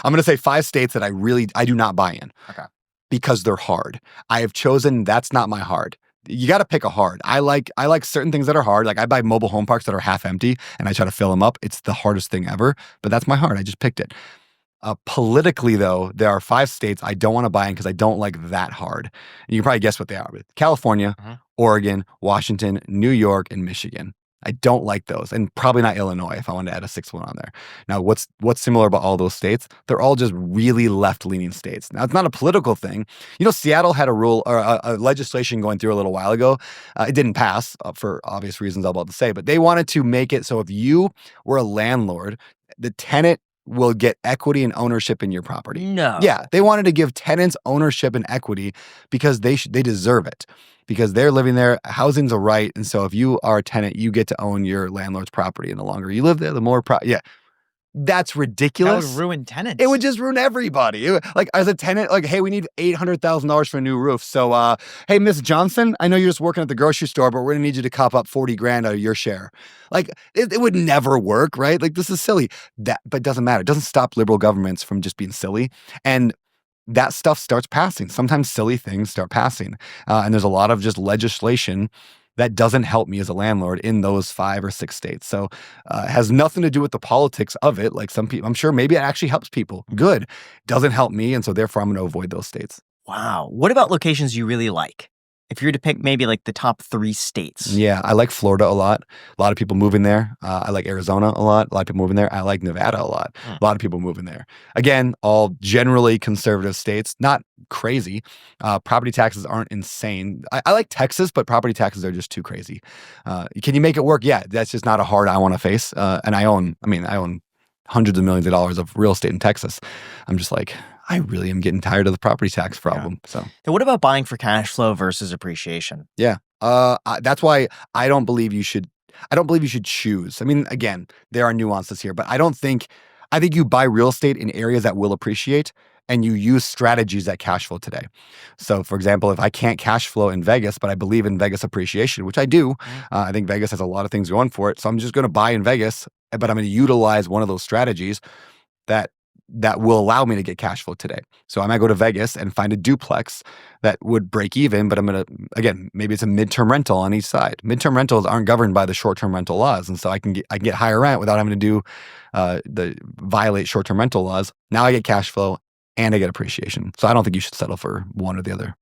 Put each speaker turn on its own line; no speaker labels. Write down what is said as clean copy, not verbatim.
I'm going to say 5 states that I do not buy in.
Okay.
Because they're hard. I have chosen that's not my hard. You got to pick a hard. I like certain things that are hard. Like I buy mobile home parks that are half empty and I try to fill them up. It's the hardest thing ever, but that's my hard. I just picked it. Politically, though, there are 5 states I don't want to buy in because I don't like that hard. And you can probably guess what they are. California, Oregon, Washington, New York, and Michigan. I don't like those, and probably not Illinois if I wanted to add a 6th one on there. Now, what's similar about all those states? They're all just really left-leaning states. Now, it's not a political thing. Seattle had a rule or a legislation going through a little while ago. It didn't pass for obvious reasons I'm about to say, but they wanted to make it so if you were a landlord, the tenant will get equity and ownership in your property.
No.
Yeah, they wanted to give tenants ownership and equity because they deserve it. Because they're living there, housing's a right, and so if you are a tenant, you get to own your landlord's property, and the longer you live there, the more that's ridiculous.
That would ruin tenants.
It would just ruin everybody. Like as a tenant, like, hey, we need $800,000 for a new roof. So, hey, Miss Johnson, I know you're just working at the grocery store, but we're gonna need you to cop up 40 grand out of your share. Like it would never work, right? Like this is silly. But it doesn't matter. It doesn't stop liberal governments from just being silly. And that stuff starts passing. Sometimes silly things start passing. And there's a lot of just legislation that doesn't help me as a landlord in those 5 or 6 states. So it has nothing to do with the politics of it. Like some people, I'm sure maybe it actually helps people. Good. Doesn't help me. And so therefore I'm going to avoid those states.
Wow. What about locations you really like? If you were to pick maybe like the top 3 states.
Yeah, I like Florida a lot. A lot of people moving there. I like Arizona a lot. A lot of people moving there. I like Nevada a lot. A lot of people moving there. Again, all generally conservative states. Not crazy. Property taxes aren't insane. I like Texas, but property taxes are just too crazy. Can you make it work? Yeah, that's just not a hard I want to face. And I own hundreds of millions of dollars of real estate in Texas. I'm just like, I really am getting tired of the property tax problem.
Yeah. So what about buying for cash flow versus appreciation?
Yeah. That's why I don't believe you should choose. I mean, again, there are nuances here, but I think you buy real estate in areas that will appreciate and you use strategies that cash flow today. So for example, if I can't cash flow in Vegas, but I believe in Vegas appreciation, which I do, I think Vegas has a lot of things going for it. So I'm just going to buy in Vegas, but I'm going to utilize one of those strategies that will allow me to get cash flow today. So I might go to Vegas and find a duplex that would break even, but I'm going to, again, maybe it's a midterm rental on each side. Midterm rentals aren't governed by the short-term rental laws. And so I can get higher rent without having to violate short-term rental laws. Now I get cash flow and I get appreciation. So I don't think you should settle for one or the other.